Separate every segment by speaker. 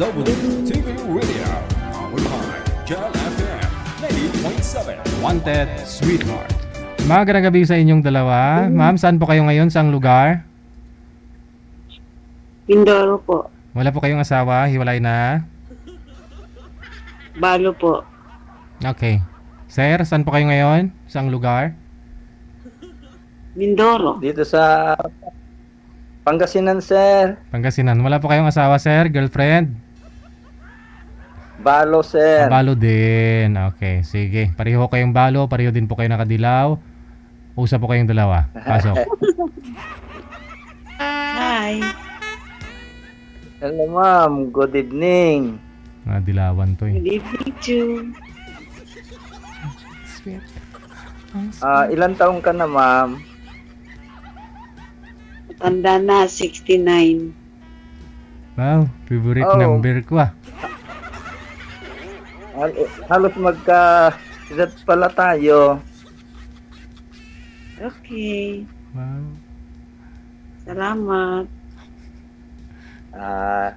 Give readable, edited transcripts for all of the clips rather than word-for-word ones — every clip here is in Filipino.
Speaker 1: WTV Radio, powered by Jal FM 90.7. Wanted Sweetheart.
Speaker 2: Magandang gabi sa inyong dalawa. Ma'am, saan po kayo ngayon? Saang lugar?
Speaker 3: Mindoro po.
Speaker 2: Wala po kayong asawa? Hiwalay na?
Speaker 3: Balo po.
Speaker 2: Okay. Sir, saan po kayo ngayon? Saang lugar?
Speaker 3: Mindoro.
Speaker 4: Dito sa Pangasinan, sir.
Speaker 2: Pangasinan. Wala po kayong asawa, sir? Girlfriend?
Speaker 4: Balo, sir.
Speaker 2: Balo din. Okay, sige. Pareho kayong balo. Pareho din po kayo nakadilaw. Usap po kayong dalawa. Pasok.
Speaker 3: Hi.
Speaker 4: Hello, ma'am. Good evening.
Speaker 2: Dilawan to eh.
Speaker 3: Good evening too.
Speaker 4: Ilan taong ka na, ma'am?
Speaker 3: Tanda na, 69.
Speaker 2: Wow, favorite
Speaker 4: Oh.
Speaker 2: number ko ah.
Speaker 4: Halos magka-edad pala tayo.
Speaker 3: Okay.
Speaker 2: Wow.
Speaker 3: Salamat.
Speaker 4: Ah,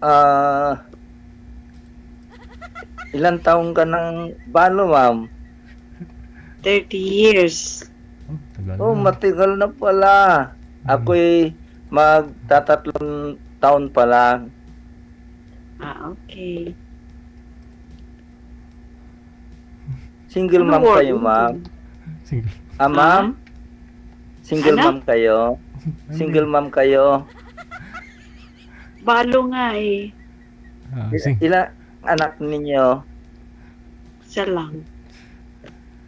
Speaker 4: ah, ilan taong ka ng balo, ma'am?
Speaker 3: 30 years.
Speaker 2: Oh, tagal
Speaker 4: Oh,
Speaker 2: na.
Speaker 4: matagal na pala. Ako'y magtatatlong taon pa lang.
Speaker 3: Okay.
Speaker 4: Single
Speaker 3: Ano
Speaker 4: ma'am
Speaker 3: word
Speaker 4: kayo,
Speaker 3: mo?
Speaker 4: ma'am?
Speaker 2: Sige.
Speaker 4: Ma'am? Single
Speaker 3: Ano?
Speaker 4: ma'am kayo? Single ma'am kayo?
Speaker 3: Balo nga eh.
Speaker 2: Sige.
Speaker 4: Ilan anak ninyo?
Speaker 3: Isa lang.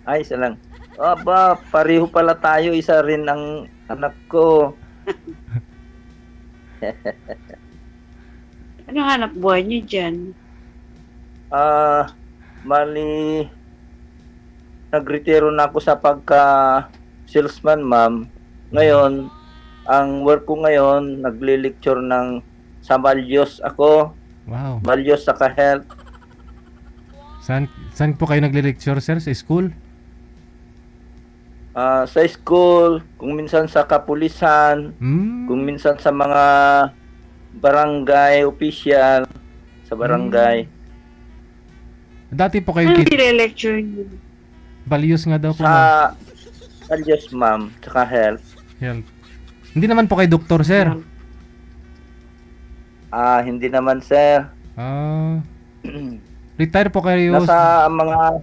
Speaker 4: Ay, isa lang. Aba, pareho pala tayo. Isa rin ang anak ko.
Speaker 3: Ano hanap buhay niyo dyan?
Speaker 4: Mali, nagretiro na ako sa pagka-salesman, ma'am. Ngayon, ang work ko ngayon, nagli-lecture sa Values ako.
Speaker 2: Wow.
Speaker 4: Values saka health.
Speaker 2: Saan po kayo nagle-lecture, sir? Sa school?
Speaker 4: Sa school, kung minsan sa kapulisan, kung minsan sa mga barangay official, sa barangay.
Speaker 2: Dati po kayo
Speaker 3: Ano nire-lecture niyo?
Speaker 2: values nga daw po.
Speaker 4: Sa
Speaker 2: Ma'am.
Speaker 4: Values, ma'am, saka health.
Speaker 2: Health. Hindi naman po kayo doktor, sir.
Speaker 4: Hindi naman, sir.
Speaker 2: Retire po kayo.
Speaker 4: Nasa mga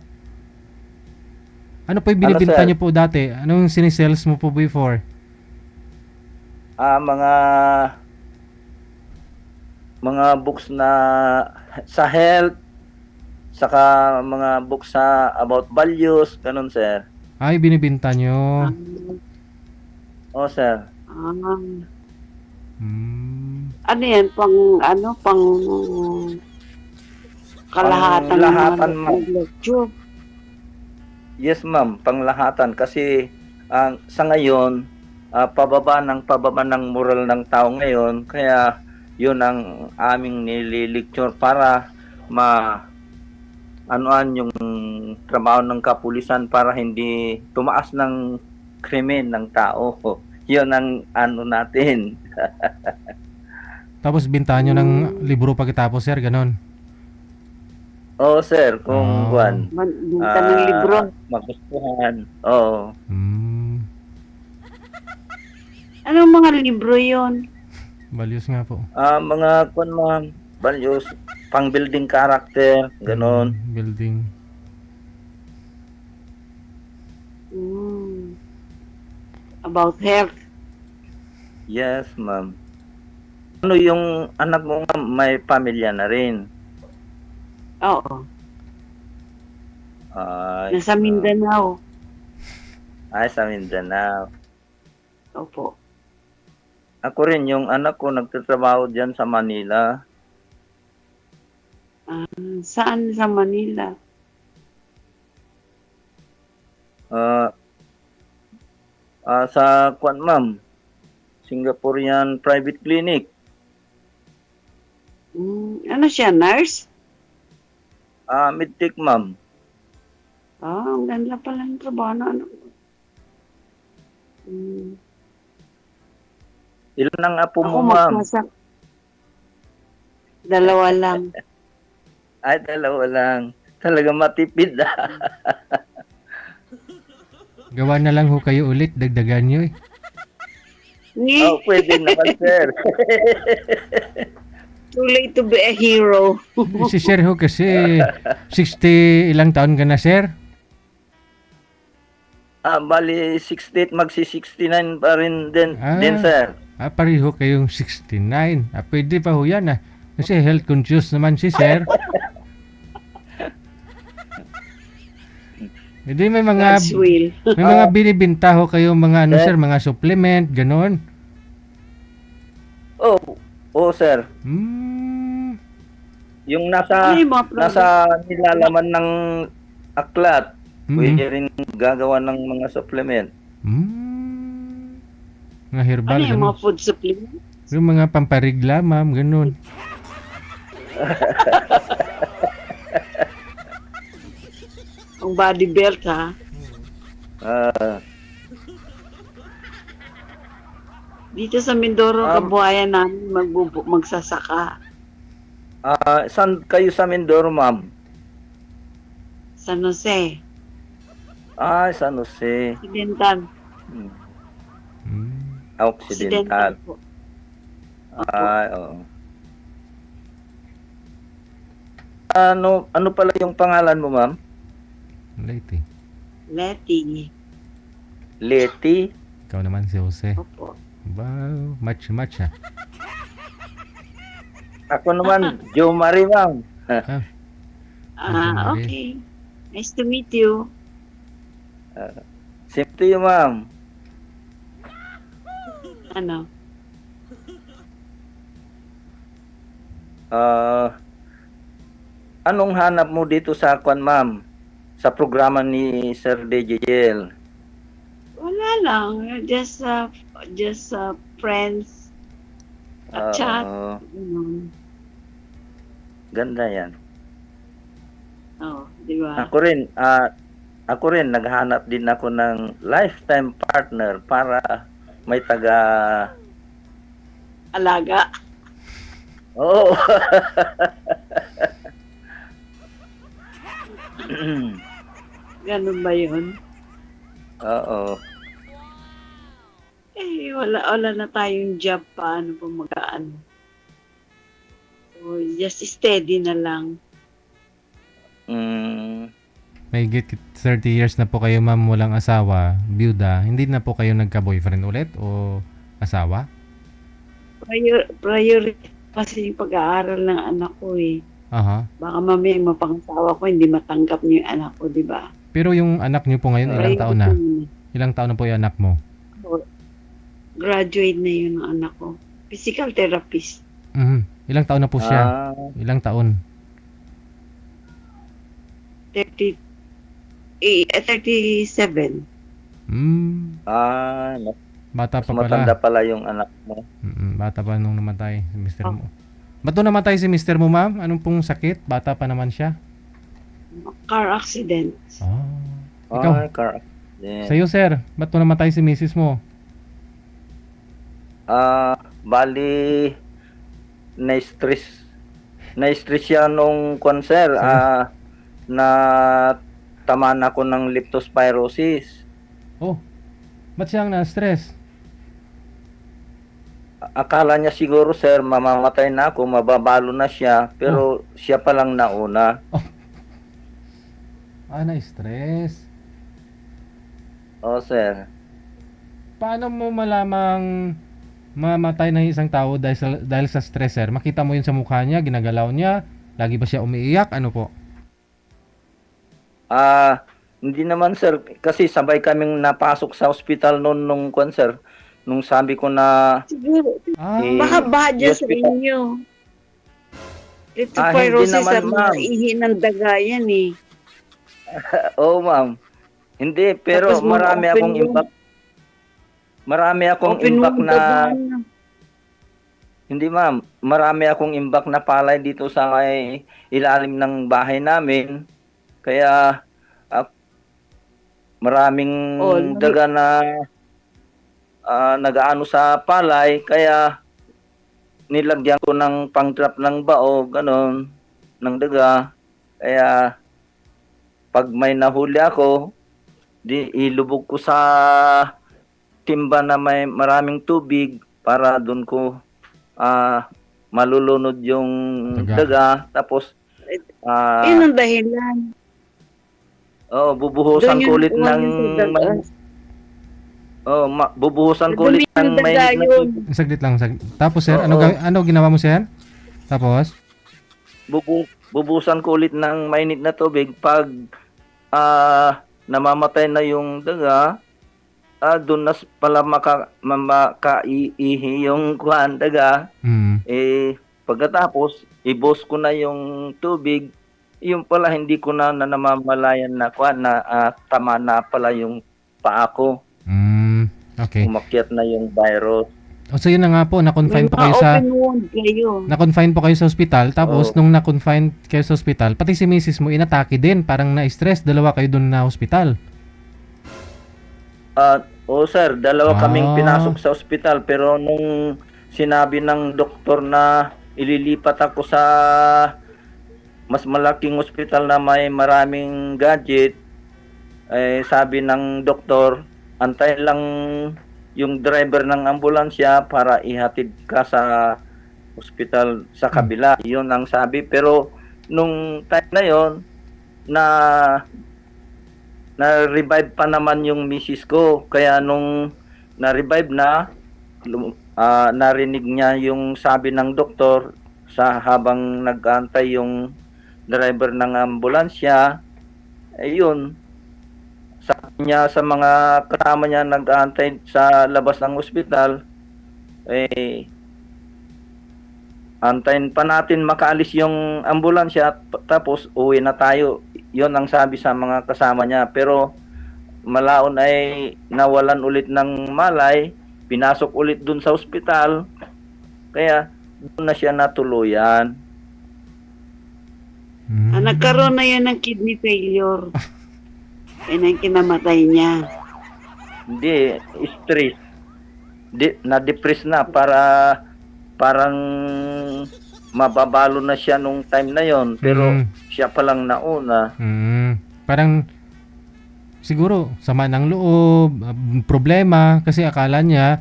Speaker 2: Ano po yung binibinta
Speaker 4: sir?
Speaker 2: nyo po dati? Anong sinisales mo po before?
Speaker 4: mga books na sa health, saka mga books sa about values, ganun, sir.
Speaker 2: Ay, binibinta nyo.
Speaker 4: Oh, sir.
Speaker 3: Ano yan? Pang kalahatan
Speaker 4: Panglahatan,
Speaker 3: ng
Speaker 4: ma'am.
Speaker 3: lecture.
Speaker 4: Yes, ma'am, panglahatan kasi sa ngayon pababa ng moral ng tao ngayon, kaya yun ang aming nililecture para anuan yung trabaho ng kapulisan para hindi tumaas ng krimen ng tao. Yun ang ano natin.
Speaker 2: Tapos bintahan nyo ng libro pagkatapos, sir, ganon.
Speaker 4: Oo, sir, kung buwan.
Speaker 3: Binta ng libro.
Speaker 4: Magustuhan. Oo.
Speaker 3: Anong mga libro yon?
Speaker 2: Values nga po.
Speaker 4: Mga values, pang building character, ganon.
Speaker 2: Building.
Speaker 3: About health.
Speaker 4: Yes, ma'am. Ano yung anak mo, ma'am, may pamilya na rin?
Speaker 3: Oo.
Speaker 4: Ay,
Speaker 3: Nasa Mindanao.
Speaker 4: sa Mindanao.
Speaker 3: Opo.
Speaker 4: Ako rin, yung anak ko nagtatrabaho dyan sa Manila.
Speaker 3: Saan sa Manila?
Speaker 4: Sa ma'am, Singaporean private clinic.
Speaker 3: Ano siya, nurse?
Speaker 4: Medtech, ma'am.
Speaker 3: Ang ganda pala ng trabaho na ano.
Speaker 4: Ilan ang apo
Speaker 3: Ako
Speaker 4: mo, ma'am?
Speaker 3: Dalawa lang.
Speaker 4: Ay, dalawa lang. Talaga matipid
Speaker 2: Gawa na lang ho kayo ulit, dagdagan nyo eh.
Speaker 3: Ngi,
Speaker 4: Oh, pwede naman, sir.
Speaker 3: too late to be a hero.
Speaker 2: Si sir ho kasi 60 ilang taon ka na sir?
Speaker 4: Bali, 68, magsi-69 pa rin din, sir.
Speaker 2: Pareho kayong 69. Pwede pa ho yan ah. Kasi health conscious naman si sir. Hindi may mga
Speaker 3: God's will.
Speaker 2: may mga binibenta ho kayong mga ano sir, mga supplement, ganon.
Speaker 4: Oh, sir. Yung
Speaker 3: Ano yung mga product?
Speaker 4: nasa nilalaman ng aklat,
Speaker 2: Mm.
Speaker 4: pwede rin gagawa ng mga supplement.
Speaker 2: Mga herbal,
Speaker 3: Ano yung
Speaker 2: ganon.
Speaker 3: mga food supplements?
Speaker 2: Yung mga pamparigla, ma'am, ganon.
Speaker 3: Ang body belt, ha?
Speaker 4: Ah,
Speaker 3: Dito sa Mindoro,
Speaker 4: Um,
Speaker 3: kabuhayan namin magsasaka.
Speaker 4: saan kayo sa Mindoro, ma'am?
Speaker 3: San Jose.
Speaker 4: San Jose.
Speaker 3: Occidental.
Speaker 4: Hmm.
Speaker 3: Occidental
Speaker 4: Occidental.
Speaker 3: po.
Speaker 4: Oo. Ano pala yung pangalan mo, ma'am?
Speaker 2: Late eh.
Speaker 3: Letty.
Speaker 4: Leti?
Speaker 2: Ikaw naman si Jose.
Speaker 3: Opo.
Speaker 2: Wow, match ah.
Speaker 4: Ako naman, Joe Marie, ma'am.
Speaker 2: Mari.
Speaker 3: Okay. Nice to meet you.
Speaker 4: Same to you, ma'am.
Speaker 3: Ano?
Speaker 4: Anong hanap mo dito sa kwan, ma'am? Sa programa ni Sir DJL?
Speaker 3: Wala lang. Just friends. At chat. Ganun.
Speaker 4: Ganda yan.
Speaker 3: Oh, di ba?
Speaker 4: Ako rin, naghanap din ako ng lifetime partner para may taga...
Speaker 3: Alaga.
Speaker 4: Oo.
Speaker 3: Ganun ba yun?
Speaker 4: Oo.
Speaker 3: Wala na tayong job paano pa magaan. So, just steady na lang.
Speaker 2: May 30 years na po kayo ma'am walang asawa, byuda. Hindi na po kayo nagka-boyfriend ulit o asawa?
Speaker 3: Priority kasi yung pag-aaral ng anak ko eh.
Speaker 2: Aha.
Speaker 3: Baka mamaya yung mapangasawa ko, hindi matanggap niyo yung anak ko, di ba?
Speaker 2: Pero yung anak niyo po ngayon, ilang taon na?
Speaker 3: Priority muna.
Speaker 2: Ilang taon na po yung anak mo?
Speaker 3: Graduate na yun ang anak ko. Physical therapist.
Speaker 2: Ilang taon na po siya? Ilang taon?
Speaker 3: 37.
Speaker 2: Bata pa
Speaker 4: Matanda
Speaker 2: pala.
Speaker 4: pala yung anak mo.
Speaker 2: Bata pa nung namatay si mister mo. Ba't nung namatay si mister mo ma'am? Anong pong sakit? Bata pa naman siya?
Speaker 3: Car accident.
Speaker 2: Ikaw?
Speaker 4: Car accident.
Speaker 2: Sa'yo sir, ba't nung namatay si misis mo?
Speaker 4: Bali, na-stress. Na-stress siya nung cancer. Na tamaan ako ng leptospirosis.
Speaker 2: Oh, ba't siyang na-stress?
Speaker 4: Akala niya siguro, sir, mamamatay na ako, mababalo na siya, pero siya pa lang nauna.
Speaker 2: Na-stress.
Speaker 4: Sir.
Speaker 2: Paano mo malamang mamatay ng isang tao dahil sa stress, sir? Makita mo yun sa mukha niya, ginagalaw niya, lagi ba siya umiiyak? Ano po?
Speaker 4: Hindi naman, sir, kasi sabay kaming napasok sa ospital noon nung cancer. Nung sabi ko na
Speaker 3: Siguro,
Speaker 4: Eh,
Speaker 3: baka badya sa
Speaker 4: hospital.
Speaker 3: inyo.
Speaker 4: Hindi
Speaker 3: Leptospirosis
Speaker 4: naman,
Speaker 3: ang
Speaker 4: ma'am.
Speaker 3: ihi ng daga yan eh.
Speaker 4: Oo, ma'am. Hindi, pero
Speaker 3: Tapos
Speaker 4: marami
Speaker 3: mag-open
Speaker 4: akong
Speaker 3: yung-
Speaker 4: impact. Marami akong
Speaker 3: Open
Speaker 4: impact
Speaker 3: wound
Speaker 4: na...
Speaker 3: daga.
Speaker 4: Hindi, ma'am. Marami akong impact na palay dito sa may ilalim ng bahay namin. Kaya maraming daga na nagaano sa palay. Kaya nilagyan ko ng pang-trap ng bao, ganon, ng daga. Kaya pag may nahuli ako, di ilubog ko sa timba na may maraming tubig para doon ko malulunod yung daga. Tapos
Speaker 3: Yun ang dahilan.
Speaker 4: bubuhusan
Speaker 3: Doon
Speaker 4: ko ulit
Speaker 3: yung
Speaker 4: ng
Speaker 3: daga.
Speaker 4: bubuhusan ko
Speaker 3: Dumi
Speaker 4: ulit ng
Speaker 3: yung daga
Speaker 4: mainit na
Speaker 3: yun.
Speaker 4: tubig.
Speaker 2: Saglit lang. Tapos sir,
Speaker 4: Oo.
Speaker 2: ano ginawa mo sir? Tapos?
Speaker 4: Bubuhusan ko ulit ng mainit na tubig pag namamatay na yung daga. Doon na pala makaiihi yung daga.
Speaker 2: Mm.
Speaker 4: Pagkatapos, i-boss ko na yung tubig. Yung pala, hindi ko na namamalayan na tama na pala yung paa ko.
Speaker 2: Okay.
Speaker 4: Umakyat na yung virus.
Speaker 2: O so yun na nga po, na-confine po kayo sa
Speaker 3: Open wound kayo.
Speaker 2: na-confine po kayo sa ospital. Tapos nung na-confine kayo sa ospital, pati si misis mo inatake din, parang na-stress, dalawa kayo doon na ospital.
Speaker 4: Sir, dalawa kaming
Speaker 2: Ah.
Speaker 4: pinasok sa ospital, pero nung sinabi ng doktor na ililipat ako sa mas malaking ospital na may maraming gadget, sabi ng doktor, antayin lang yung driver ng ambulansya para ihatid ka sa ospital sa kabila. Yun ang sabi. Pero nung time na yon na-revive pa naman yung misis ko. Kaya nung na-revive narinig niya yung sabi ng doktor habang nag-aantay yung driver ng ambulansya. Ayun, sabi niya sa mga kasama niya nag-aantay sa labas ng ospital, antayin pa natin makaalis yung ambulansya tapos uwi na tayo. Yon ang sabi sa mga kasama niya. Pero malaon ay nawalan ulit ng malay, pinasok ulit dun sa ospital, kaya doon na siya natuluyan.
Speaker 3: Nagkaroon na yan ng kidney failure. Yan ang kinamatay niya.
Speaker 4: Hindi, stress. Na-depress na parang mababalo na siya nung time na yon, pero siya pa lang nauna.
Speaker 2: Parang siguro sama ng loob, problema kasi akala niya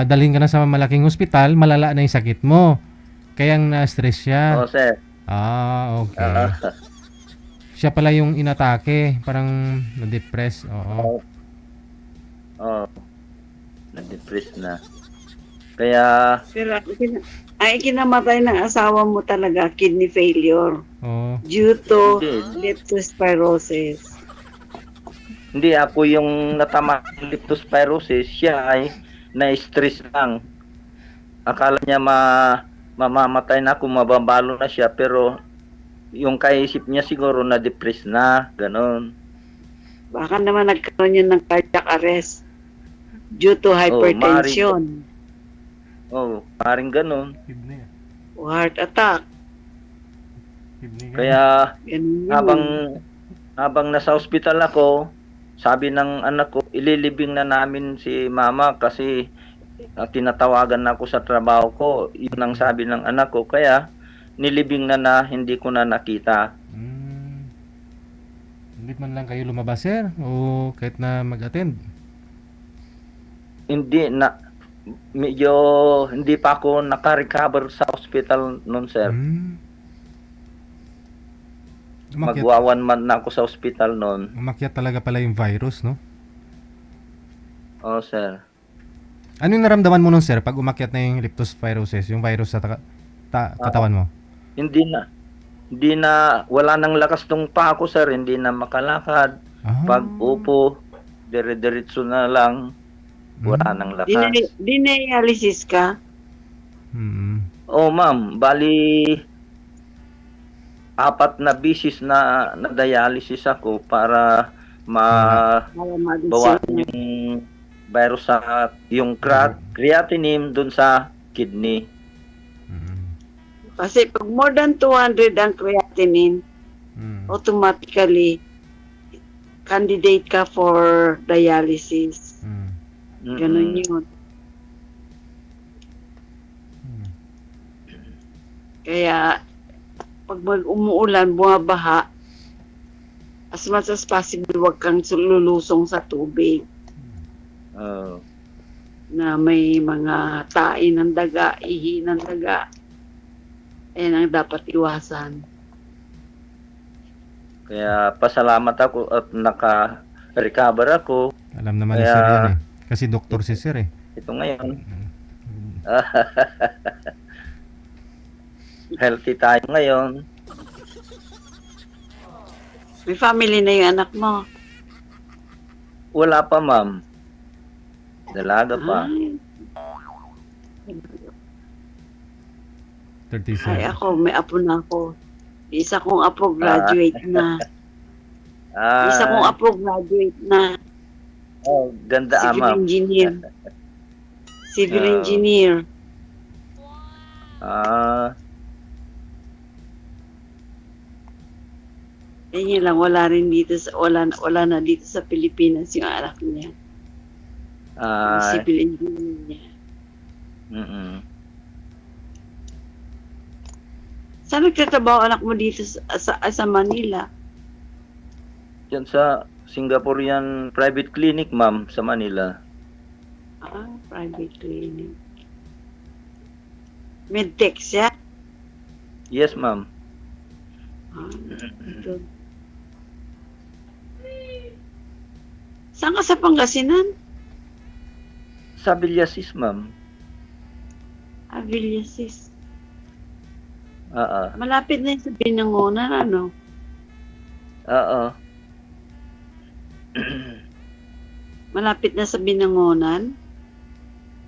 Speaker 2: dalhin ka na sa malaking ospital, malala na yung sakit mo. Kaya na-stress siya.
Speaker 4: Oh, sir.
Speaker 2: Okay. Siya pala yung inatake, parang na-depress. Oo.
Speaker 4: Na-depress na. Kaya
Speaker 3: Pero kinamatay ng asawa mo talaga, kidney failure.
Speaker 2: Oo.
Speaker 3: Due to
Speaker 4: Hindi.
Speaker 3: leptospirosis.
Speaker 4: hindi ako yung natama ng leptospirosis, siya ay na-stress lang. Akala niya mamamatay na ako, mababalo na siya, pero yung kaisip niya siguro na-depress na, ganon.
Speaker 3: Baka naman nagkaroon yun ng cardiac arrest due to hypertension
Speaker 4: Paring ganon.
Speaker 3: o heart attack.
Speaker 4: Kaya
Speaker 3: Ganun yun.
Speaker 4: habang nasa ospital ako, sabi ng anak ko, ililibing na namin si mama kasi tinatawagan na ako sa trabaho ko. Yun ang sabi ng anak ko. Kaya nilibing na hindi ko na nakita.
Speaker 2: Hindi man lang kayo lumabas sir o kahit na mag-attend?
Speaker 4: Hindi medyo hindi pa ako naka-recover sa hospital noon, sir. Magwa 1 month na ako sa hospital noon.
Speaker 2: Umakyat talaga pala yung virus, no?
Speaker 4: Oo, sir.
Speaker 2: Ano yung naramdaman mo nun sir pag umakyat na yung leptospirosis, yung virus sa katawan mo?
Speaker 4: Hindi na wala nang lakas tong pa ako, sir. Hindi na makalakad. Pag upo, dire-diretso na lang. Wala nang lakas.
Speaker 3: Dialysis ka?
Speaker 4: Oh, ma'am. Bali 4 na bisis na dialysis ako para mabawasan yung virus sa yung creatinine dun sa kidney.
Speaker 3: Kasi pag more than 200 ang creatinine, automatically candidate ka for dialysis. Ganun yun. Kaya, pag umuulan, bumabaha, as much as possible, huwag kang lulusong sa tubig
Speaker 4: Oo.
Speaker 3: na may mga tae ng daga, ihi ng daga. Ayan ang dapat iwasan.
Speaker 4: Kaya pasalamat ako at naka-recover ako.
Speaker 2: Alam naman ni
Speaker 4: Kaya-
Speaker 2: Sir yan eh. Kasi doktor si Sir eh.
Speaker 4: Ito ngayon. Healthy tayo ngayon.
Speaker 3: May family na yung anak mo.
Speaker 4: Wala pa, ma'am. Dalaga pa.
Speaker 3: Ay,
Speaker 2: 37.
Speaker 3: ay ako, may apo na ako. Isa kong apo graduate na. Isa kong apo graduate na.
Speaker 4: Oh, ganda,
Speaker 3: Civil
Speaker 4: ma'am.
Speaker 3: engineer. Civil
Speaker 4: Ah.
Speaker 3: engineer. Yan lang, wala rin dito sa, wala na dito sa Pilipinas yung anak niya. Yung
Speaker 4: Ah,
Speaker 3: civil engineer niya.
Speaker 4: mm-mm.
Speaker 3: Saan nagtatrabaho anak mo dito sa Manila?
Speaker 4: Yan sa Singaporean private clinic, ma'am, sa Manila.
Speaker 3: Private clinic. Medtech siya?
Speaker 4: Yes, ma'am.
Speaker 3: Good. Saan ka sa Pangasinan?
Speaker 4: Sa Villasis, ma'am.
Speaker 3: Villasis.
Speaker 4: Oo.
Speaker 3: Malapit na yung sa Binangonan, ano?
Speaker 4: Oo.
Speaker 3: Malapit na sa Binangonan?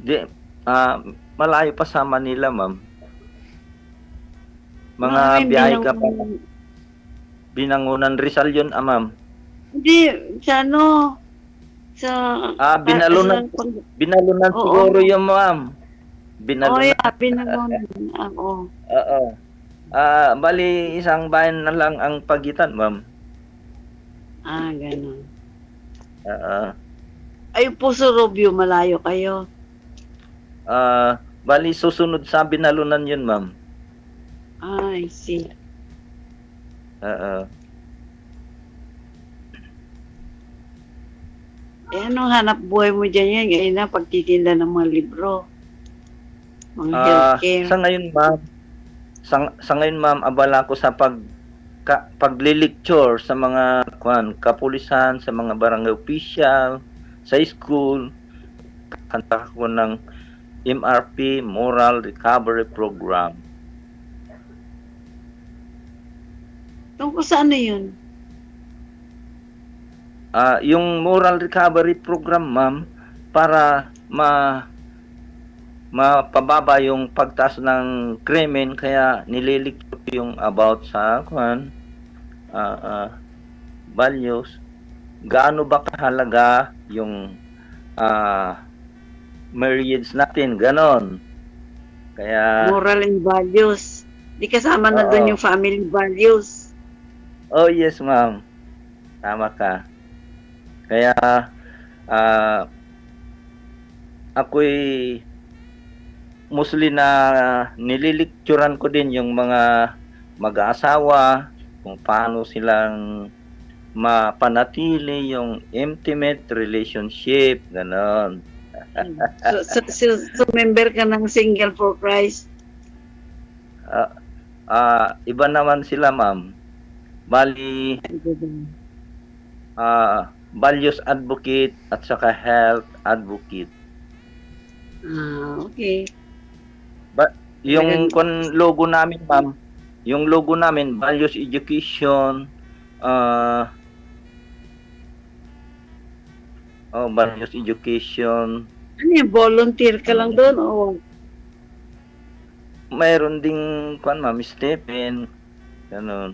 Speaker 4: Di, malayo pa sa Manila, ma'am. Mga
Speaker 3: Maraming
Speaker 4: biyahe ka pa.
Speaker 3: Binangonan.
Speaker 4: Binangonan Rizal yun, ma'am.
Speaker 3: Hindi, sa ano? Sa...
Speaker 4: Binalunan. Binalunan
Speaker 3: Oo.
Speaker 4: siguro yun, ma'am.
Speaker 3: Oh,
Speaker 4: Binalunan.
Speaker 3: yeah, Binangonan. Oo.
Speaker 4: Oo. Bali, isang bayan na lang ang pagitan, ma'am.
Speaker 3: Ganun.
Speaker 4: Oo.
Speaker 3: Ay, Puso Rubio, malayo kayo.
Speaker 4: Bali, susunod sa Binalunan yun, ma'am.
Speaker 3: I see.
Speaker 4: Oo.
Speaker 3: Anong hanap buhay mo dyan yan? Ngayon na, pagtitinda ng mga libro. Mga
Speaker 4: Sa
Speaker 3: healthcare.
Speaker 4: ngayon, ma'am, sa ngayon, ma'am, abala ko sa paglilecture sa mga kapulisan, sa mga barangay official, sa school. Kanta ko ng MRP, Moral Recovery Program.
Speaker 3: Tungkol sa ano yun?
Speaker 4: Yung Moral Recovery Program, ma'am, para mapababa yung pagtaas ng krimen, kaya nililikot yung about sa values. Gaano ba kahalaga yung marriage natin, ganon. Kaya,
Speaker 3: Moral and values. Di kasama na
Speaker 4: Oo.
Speaker 3: doon yung family values.
Speaker 4: oh yes, ma'am. Tama ka. Kaya, ako'y mostly na nililikturan ko din yung mga mag-aasawa, kung paano silang mapanatili yung intimate relationship, ganon.
Speaker 3: So, member ka ng Single for Christ?
Speaker 4: Iba naman sila, ma'am. Bali, values advocate at saka health advocate.
Speaker 3: Okay.
Speaker 4: Yung logo namin, ma'am, yung logo namin, values education, values education.
Speaker 3: Ano yung volunteer ka lang doon? O
Speaker 4: Mayroon ding, ma'am, Stephen, ganun.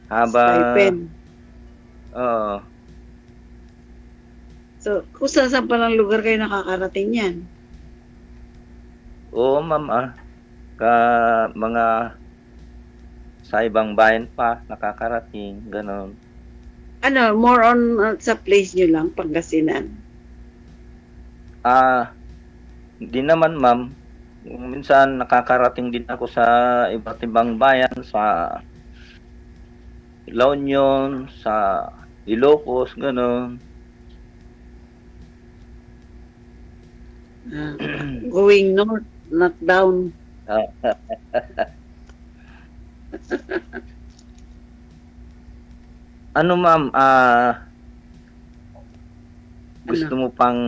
Speaker 3: stipend?
Speaker 4: Oo.
Speaker 3: So, kung saan palang lugar kayo nakakarating yan?
Speaker 4: Oo, ma'am, mga sa ibang bayan pa nakakarating, ganon.
Speaker 3: Ano, more on sa place nyo lang, Pangasinan?
Speaker 4: Hindi naman, ma'am. Minsan nakakarating din ako sa iba't ibang bayan, sa La Union, sa Ilocos, gano'n.
Speaker 3: Going north, not down.
Speaker 4: Ano ma'am, gusto mo pang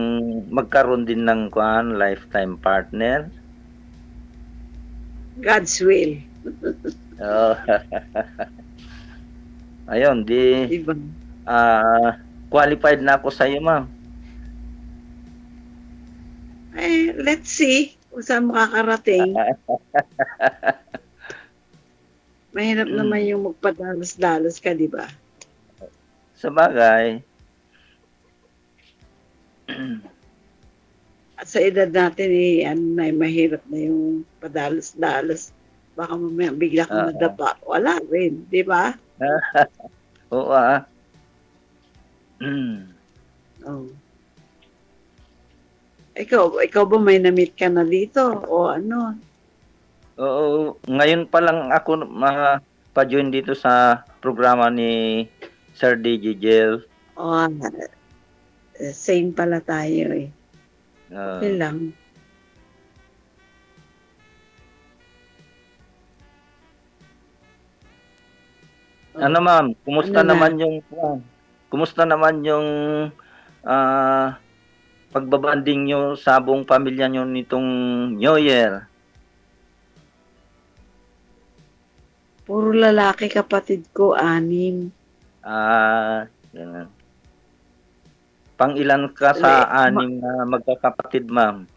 Speaker 4: magkaroon din ng lifetime partner?
Speaker 3: God's will.
Speaker 4: Oh. Ayun,
Speaker 3: Diba?
Speaker 4: qualified na ako sa iyo, ma'am.
Speaker 3: Let's see kung saan makakarating. Mahirap naman yung magpadalos-dalos ka, di ba?
Speaker 4: Sa bagay.
Speaker 3: At sa edad natin, mahirap na yung padalos-dalos. Baka mamaya bigla kang nadapa. Wala rin, di ba?
Speaker 4: Oo,
Speaker 3: Oh. Ikaw ba may na-meet ka na dito? O ano?
Speaker 4: Oo, ngayon pa lang ako pa-join dito sa programa ni Sir DJ Jel.
Speaker 3: O, same pala tayo eh.
Speaker 4: Ah,
Speaker 3: Okay lang.
Speaker 4: ano ma'am, kumusta
Speaker 3: Ano na?
Speaker 4: naman yung pagbabanding nyo sa buong pamilya nyo nitong New Year?
Speaker 3: Puro lalaki kapatid ko, 6.
Speaker 4: Ganun. Pang ilan ka sa 6 na magkakapatid, ma'am?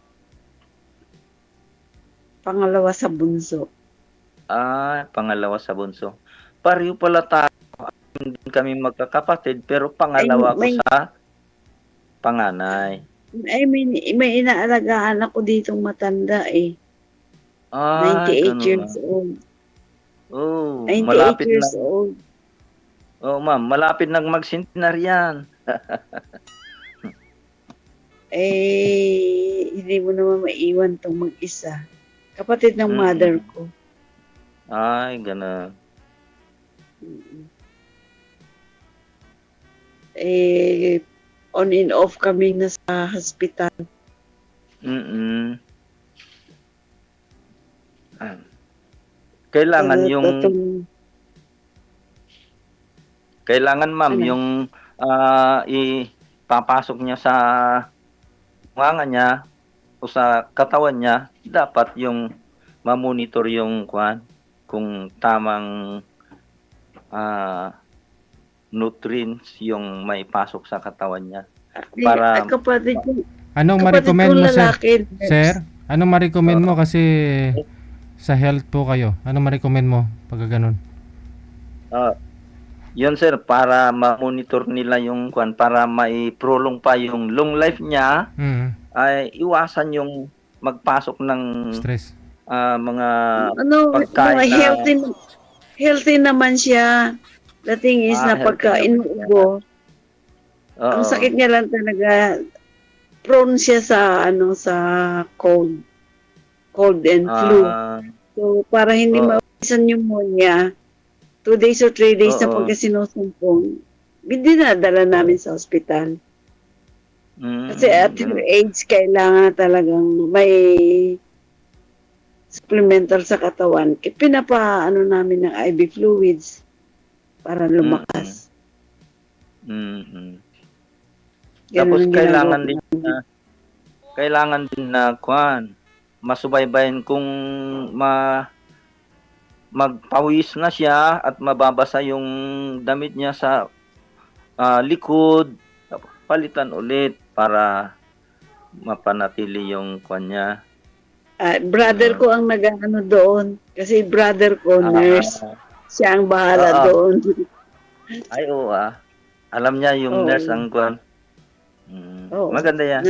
Speaker 3: Pangalawa sa bunso.
Speaker 4: Pangalawa sa bunso. Pareho pala tayo. Hindi kami magkakapatid, pero pangalawa ko sa panganay.
Speaker 3: May inaalagaan ako ditong matanda eh. 98
Speaker 4: Ganun,
Speaker 3: years
Speaker 4: ma'am.
Speaker 3: old.
Speaker 4: Oh,
Speaker 3: 98
Speaker 4: malapit
Speaker 3: years
Speaker 4: na.
Speaker 3: old.
Speaker 4: Oh, ma'am, malapit nang magsentenaryan.
Speaker 3: Hindi mo naman maiwan tong mag-isa. Kapatid ng mother ko.
Speaker 4: Ganun.
Speaker 3: On and off kami na sa hospital.
Speaker 4: Kailangan kailangan ma'am
Speaker 3: Ano?
Speaker 4: yung ipapasok niya sa nganga niya o sa katawan niya, dapat yung ma-monitor yung kung tamang nutrients yung may pasok sa katawan niya. Para
Speaker 3: Kapatid ko,
Speaker 2: Anong
Speaker 3: kapatid
Speaker 2: ma-recommend
Speaker 3: ko
Speaker 2: mo, sir?
Speaker 3: lalaki.
Speaker 2: Sir, anong ma-recommend mo kasi sa health po kayo? Anong ma-recommend mo pag ganun?
Speaker 4: yun sir, para ma-monitor nila yung para mai-prolong pa yung long life niya, ay iwasan yung magpasok ng
Speaker 2: Stress.
Speaker 3: No,
Speaker 4: mga pagkain na
Speaker 3: healthy naman siya. The thing is na
Speaker 4: healthy
Speaker 3: pagka
Speaker 4: naman
Speaker 3: inuubo, ang sakit niya lang talaga, prone siya sa cold and flu. So para hindi maiwasan pneumonia, 2 days or 3 days na pagka sinusumpong, dinadala namin sa ospital. Kasi at her age, kailangan talagang may supplemental sa katawan. Pinapaano namin ng IV fluids para lumakas.
Speaker 4: Tapos
Speaker 3: Ganun ang
Speaker 4: kailangan din na masubaybayan kung magpawis na siya at mababasa yung damit niya sa likod, palitan ulit para mapanatili yung niya.
Speaker 3: Brother ko ang nag-ano doon. Kasi brother ko, nurse. Siya ang bahala doon.
Speaker 4: Ay, oo Alam niya yung nurse ang maganda yan.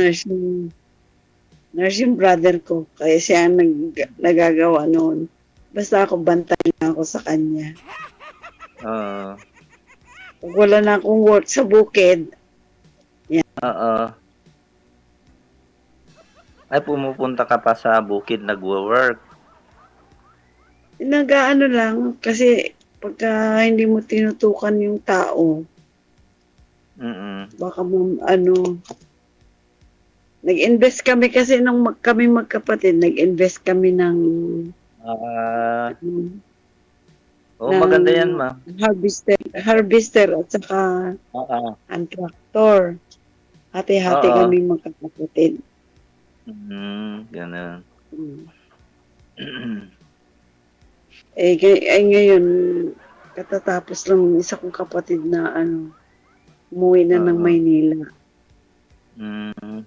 Speaker 3: Nurse yung brother ko. Kaya siya ang nagagawa noon. Basta ako, bantay na ako sa kanya. Pag wala na akong work sa bukid, yan.
Speaker 4: Ay, pumupunta ka pa sa bukid nagwo-work.
Speaker 3: Nag-aano lang, kasi pagka hindi mo tinutukan yung tao,
Speaker 4: Mm.
Speaker 3: baka mo, ano, nag-invest kami kasi nung kami magkapatid, nag-invest kami ng,
Speaker 4: Ah,
Speaker 3: ano, ng
Speaker 4: maganda yan, ma'am.
Speaker 3: harvester at saka
Speaker 4: Oo.
Speaker 3: ang tractor. Hati-hati
Speaker 4: Oo.
Speaker 3: kami magkakapatid.
Speaker 4: Ganun.
Speaker 3: Mm. Ngayon, katatapos lang ng isa kong kapatid na ano, umuwi na ng
Speaker 4: Oo.
Speaker 3: Maynila.
Speaker 4: Mm.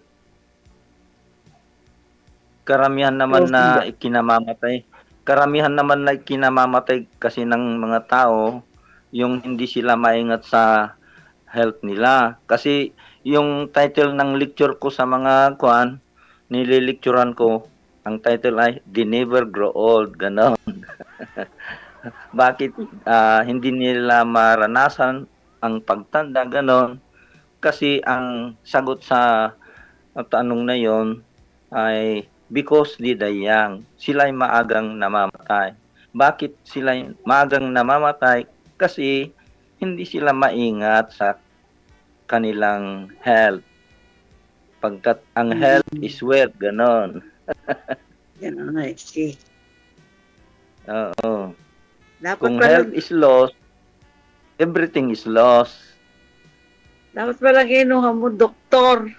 Speaker 4: Karamihan naman na ikinamamatay. Karamihan naman na ikinamamatay kasi ng mga tao, yung hindi sila maingat sa health nila. Kasi yung title ng lecture ko sa mga nililecturean ko, ang title ay "They Never Grow Old", ganon. Bakit hindi nila maranasan ang pagtanda, ganon? Kasi ang sagot sa tanong na yon ay because they die young. Sila ay maagang namamatay. Bakit sila maagang namamatay? Kasi hindi sila maingat sa kanilang health. Pagkat ang health is wealth, ganon.
Speaker 3: Yan ang sige.
Speaker 4: Oo.
Speaker 3: Dapat
Speaker 4: Kung
Speaker 3: pala,
Speaker 4: health is lost, everything is lost.
Speaker 3: dapat pala kinuha mo, doktor.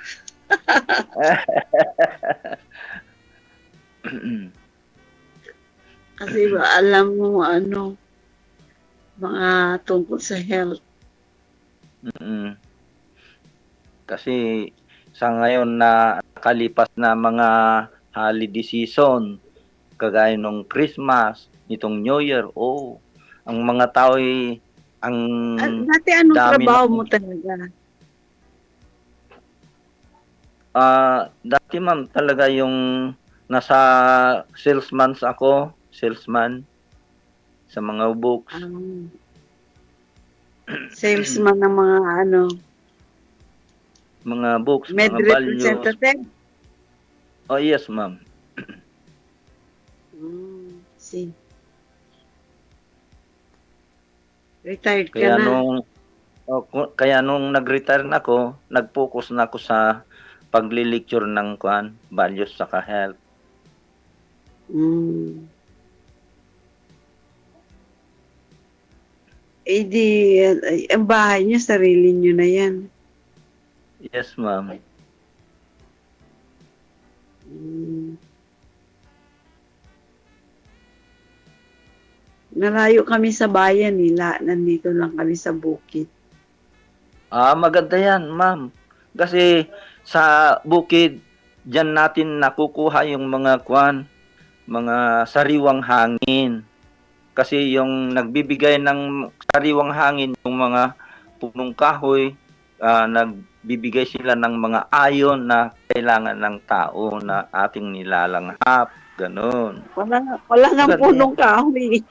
Speaker 3: Kasi ba, alam mo ano, mga tungkol sa health.
Speaker 4: Mm. Kasi sa ngayon na nakalipas na mga holiday season, kagaya nung Christmas, nitong New Year, ang mga tao ay ang
Speaker 3: Dati anong
Speaker 4: dami na.
Speaker 3: trabaho mo talaga?
Speaker 4: Dati ma'am talaga yung nasa salesman sa mga books.
Speaker 3: Salesman ng mga ano,
Speaker 4: Mga books,
Speaker 3: med
Speaker 4: mga values.
Speaker 3: representative?
Speaker 4: Oh, yes, ma'am.
Speaker 3: See. Retired ka
Speaker 4: Kaya
Speaker 3: na.
Speaker 4: kaya nung nag-retire na ako, nag-focus na ako sa pagli-lecture ng values sa health.
Speaker 3: Ang bahay niyo, sarili niyo na yan.
Speaker 4: Yes, ma'am.
Speaker 3: Nalayo kami sa bayan nila. Nandito lang kami sa bukid.
Speaker 4: Maganda yan, ma'am. Kasi sa bukid, diyan natin nakukuha yung mga mga sariwang hangin. Kasi yung nagbibigay ng sariwang hangin, yung mga punong kahoy, nagbibigay sila ng mga ayon na kailangan ng tao na ating nilalanghap. Ganon.
Speaker 3: Wala nga punong kahoy.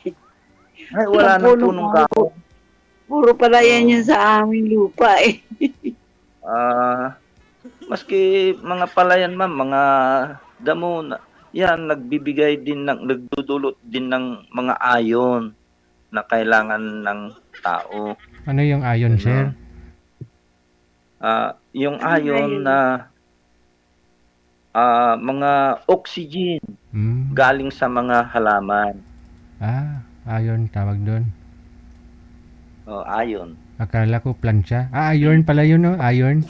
Speaker 4: Ay, wala nang punong kahoy.
Speaker 3: Puro pala yan yun sa aming lupa eh.
Speaker 4: Maski mga palayan, ma'am, mga damo, yan, nagdudulot din ng mga ayon na kailangan ng tao.
Speaker 2: Ano yung ion share?
Speaker 4: Yung ayon na mga oxygen galing sa mga halaman.
Speaker 2: Ion tawag doon.
Speaker 4: Ayon.
Speaker 2: Akala ko plancha. Iron pala yun, no? Iron.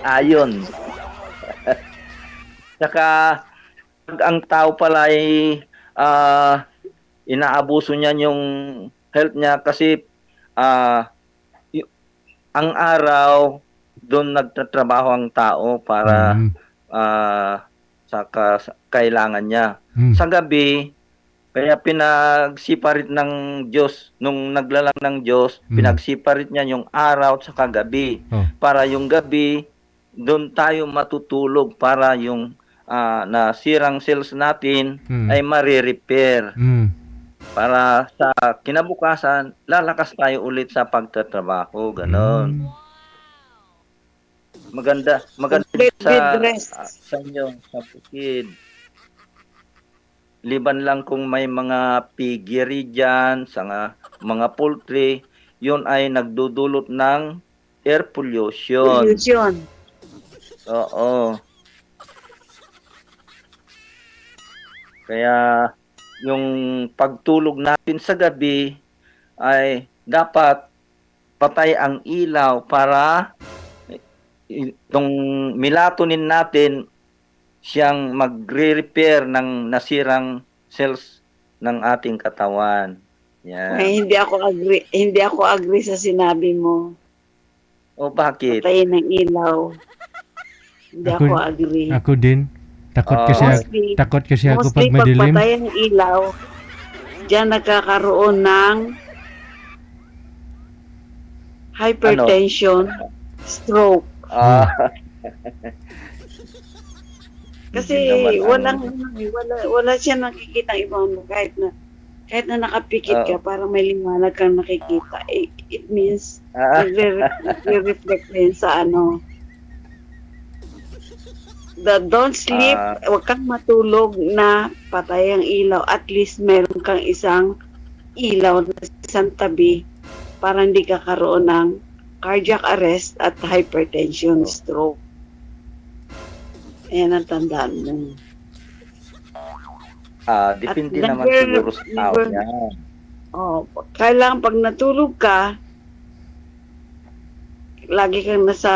Speaker 4: Ayon. Saka, pag ang tao pala ay inaabuso niya yung health niya kasi ang araw, doon nagtatrabaho ang tao para sa kailangan niya. Sa gabi, kaya pinagsiparit ng Diyos, nung naglalang ng Diyos, pinagsiparit niya yung araw at saka gabi. Para yung gabi, doon tayo matutulog para yung nasirang cells natin ay marirepair. Para sa kinabukasan, lalakas tayo ulit sa pagtatrabaho. Ganon. maganda
Speaker 3: Complete
Speaker 4: sa
Speaker 3: bed rest.
Speaker 4: sa inyo sa bukid. Liban lang kung may mga piggery dyan, mga poultry, yun ay nagdudulot ng air pollution.
Speaker 3: Pollution.
Speaker 4: Oo. Kaya yung pagtulog natin sa gabi ay dapat patay ang ilaw para itong melatonin natin siyang magre-repair ng nasirang cells ng ating katawan. Yan.
Speaker 3: Ay, hindi ako agree sa sinabi mo.
Speaker 4: O bakit?
Speaker 3: Patayin ng ilaw. Hindi ako agree.
Speaker 2: Ako din. Takot kasi ako pag
Speaker 3: Mostly
Speaker 2: madilim.
Speaker 3: pagpatay ng ilaw, diyan nagkakaroon ng hypertension, stroke.
Speaker 4: Ah,
Speaker 3: Kasi
Speaker 4: Hindi naman
Speaker 3: wala siya nakikita ibang ano, kahit na nakapikit ka, parang may liwanag kang nakikita. It means nagre-reflect din sa ano. Don't sleep, huwag kang matulog na patay ang ilaw. At least meron kang isang ilaw na isang tabi para hindi ka karoon ng cardiac arrest at hypertension, stroke. Ayan ang tandaan mo.
Speaker 4: depende
Speaker 3: At
Speaker 4: naman siguro sa tao yan.
Speaker 3: Kailangan pag natulog ka, lagi kang nasa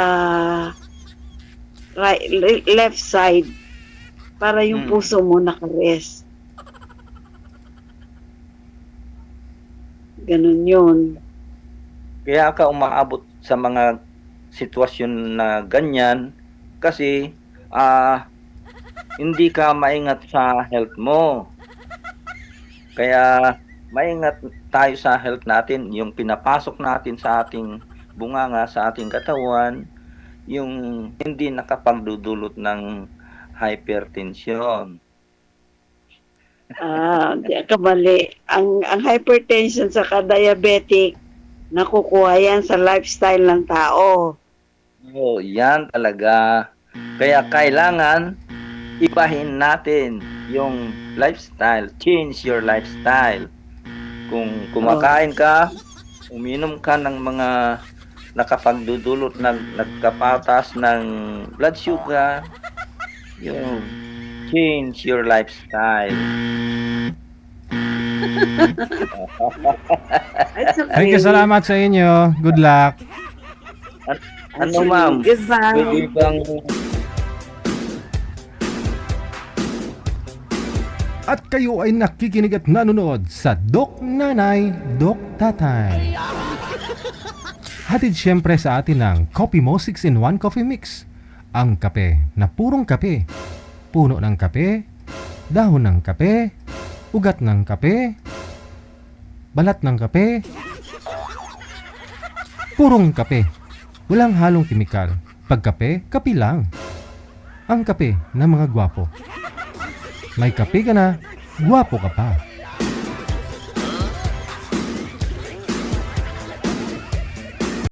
Speaker 3: left side para yung puso mo nakarest. Ganun yun.
Speaker 4: Kaya ka umaabot sa mga sitwasyon na ganyan kasi hindi ka maingat sa health mo. Kaya maingat tayo sa health natin, yung pinapasok natin sa ating bunganga, sa ating katawan, yung hindi nakapagdudulot ng hypertension.
Speaker 3: Di ka mali. Ang hypertension sa diabetic, nakukuha yan sa lifestyle ng tao.
Speaker 4: Oh, yan talaga. Kaya kailangan ibahin natin yung lifestyle. Change your lifestyle. Kung kumakain ka, uminom ka ng mga nakapagdudulot na nagkapatas ng blood sugar, yung change your lifestyle.
Speaker 2: Thank you, salamat sa inyo. Good luck.
Speaker 4: Ano ma'am?
Speaker 3: Goodbye.
Speaker 4: Pwede bang
Speaker 2: At kayo ay nakikinig at nanonood sa Doc Nanay, Doc Tatay. Hatid siyempre sa atin ng Coffee Mo 6-in-1 Coffee Mix. Ang kape na purong kape. Puno ng kape, dahon ng kape, ugat ng kape, balat ng kape, purong kape. Walang halong kimikal. Pagkape, kape lang. Ang kape ng mga gwapo. May kape ka na, gwapo ka pa.